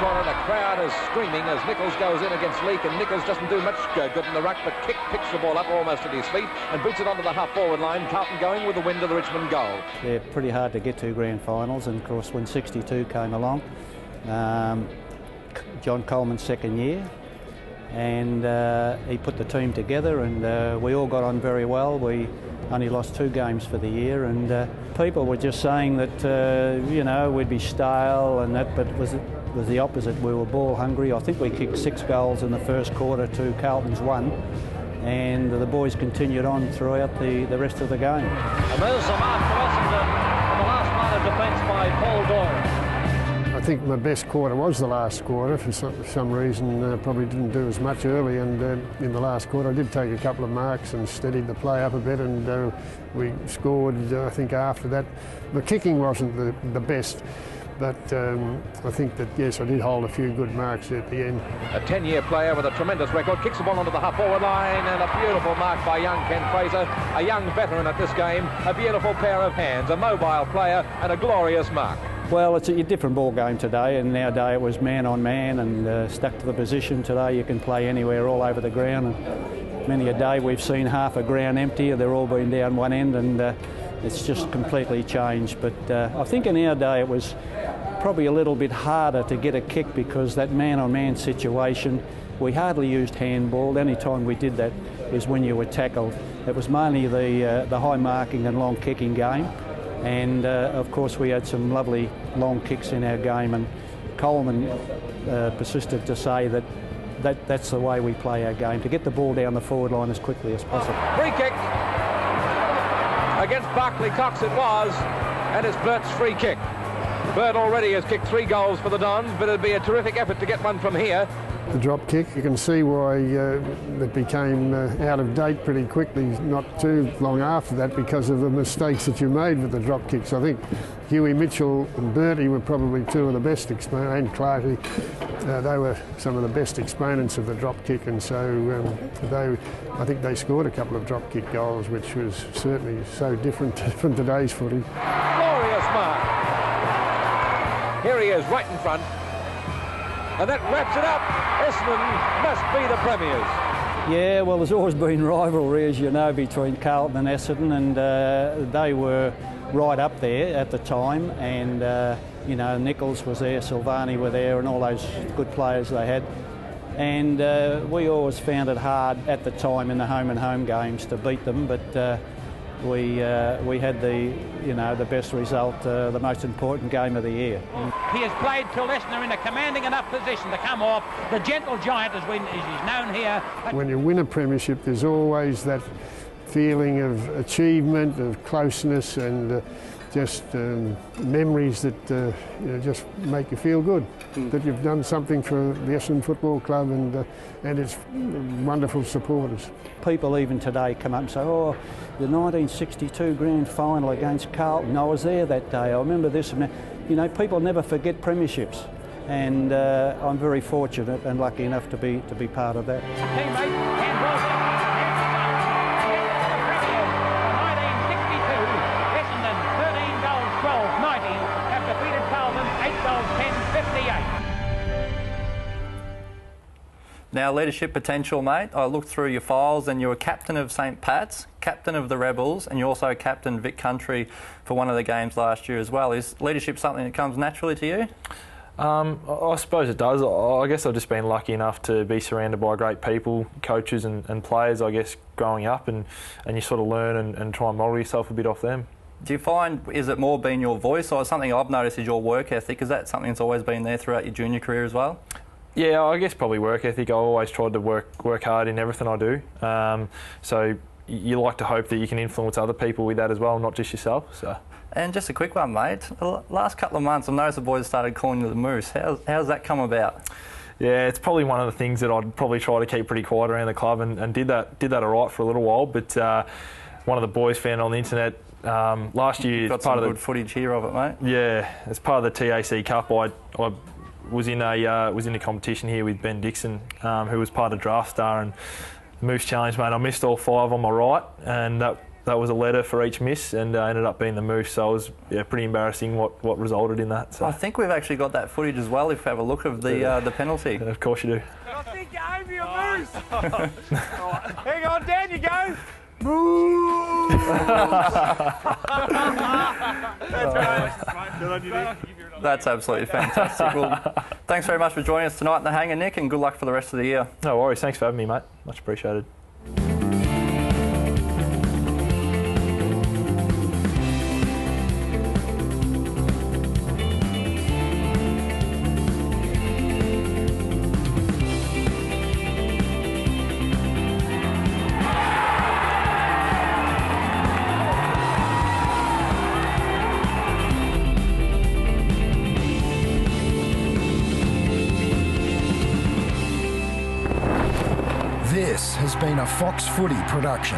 corner. The crowd is screaming as Nichols goes in against Leake, and Nichols doesn't do much good in the ruck, but picks the ball up almost at his feet and boots it onto the half-forward line. Carlton going with the win to the Richmond goal. They're pretty hard to get to grand finals, and of course when 62 came along, John Coleman's second year, and he put the team together, and we all got on very well. We only lost 2 games for the year, and people were just saying that you know, we'd be stale and that, but it was the opposite. We were ball hungry. I think we kicked 6 goals in the first quarter to Carlton's 1, and the boys continued on throughout the rest of the game. And there's the mark for Essendon on the last line of defence by Paul Doyle. I think my best quarter was the last quarter. For some reason, probably didn't do as much early, and in the last quarter I did take a couple of marks and steadied the play up a bit, and we scored, I think, after that. The kicking wasn't the best, but I think that, yes, I did hold a few good marks at the end. A 10-year player with a tremendous record, kicks the ball onto the half-forward line, and a beautiful mark by young Ken Fraser, a young veteran at this game, a beautiful pair of hands, a mobile player, and a glorious mark. Well, it's a different ball game today, and nowadays it was man on man and stuck to the position. Today you can play anywhere, all over the ground, and many a day we've seen half a ground empty. They're all been down one end, and it's just completely changed. But I think in our day it was probably a little bit harder to get a kick, because that man on man situation, we hardly used handball. The only time we did that was when you were tackled. It was mainly the high marking and long kicking game. And of course we had some lovely long kicks in our game, and Coleman persisted to say that's the way we play our game, to get the ball down the forward line as quickly as possible. Free kick against Barclay Cox it was, and it's Bert's free kick. Bert already has kicked 3 goals for the Dons, but it'd be a terrific effort to get one from here. The drop kick, you can see why it became out of date pretty quickly, not too long after that, because of the mistakes that you made with the drop kicks. I think Huey Mitchell and Bertie were probably 2 of the best and Clarkey. They were some of the best exponents of the drop kick, and so I think they scored a couple of drop kick goals, which was certainly so different from today's footy. Glorious mark. Here he is, right in front. And that wraps it up. Essendon must be the premiers. Yeah, well, there's always been rivalry, as you know, between Carlton and Essendon, and they were right up there at the time. And you know, Nichols was there, Silvani were there, and all those good players they had. And we always found it hard at the time in the home and home games to beat them, but we had the best result, the most important game of the year. He has played till Essendon in a commanding enough position to come off. The gentle giant as he's known here. When you win a premiership, there's always that feeling of achievement, of closeness, and just memories that just make you feel good, that you've done something for the Essendon Football Club and its wonderful supporters. People even today come up and say, oh, the 1962 grand final against Carlton, I was there that day, I remember this and that. You know, people never forget premierships, and I'm very fortunate and lucky enough to be part of that. Teammate, handball down. 1962, Essendon 13 goals 12, 90 have defeated Carlton 8 goals 10, 58. Now, leadership potential, mate. I looked through your files and you were captain of St Pat's, captain of the Rebels, and you also captained Vic Country for one of the games last year as well. Is leadership something that comes naturally to you? I suppose it does. I guess I've just been lucky enough to be surrounded by great people, coaches and players, I guess, growing up, and you sort of learn and try and model yourself a bit off them. Do you find, is it more been your voice, or something I've noticed is your work ethic? Is that something that's always been there throughout your junior career as well? Yeah, I guess probably work ethic. I always tried to work hard in everything I do. So you like to hope that you can influence other people with that as well, not just yourself. So. And just a quick one, mate. The last couple of months, I've noticed the boys started calling you the Moose. How's that come about? Yeah, it's probably one of the things that I'd probably try to keep pretty quiet around the club, and did that all right for a little while. But one of the boys found on the internet last year. Got some good footage here of it, mate. Yeah, as part of the TAC Cup, I was in a competition here with Ben Dixon, who was part of Draft Star, and the Moose Challenge, mate. I missed all 5 on my right, and that that was a letter for each miss, and ended up being the moose. So it was pretty embarrassing what resulted in that. So. I think we've actually got that footage as well. If you have a look of the penalty. Of course you do. I think you owe me a moose. Hang on, down you go. That's absolutely fantastic. Well, thanks very much for joining us tonight in the Hangar, Nick, and good luck for the rest of the year. No worries. Thanks for having me, mate. Much appreciated. This has been a Fox Footy production.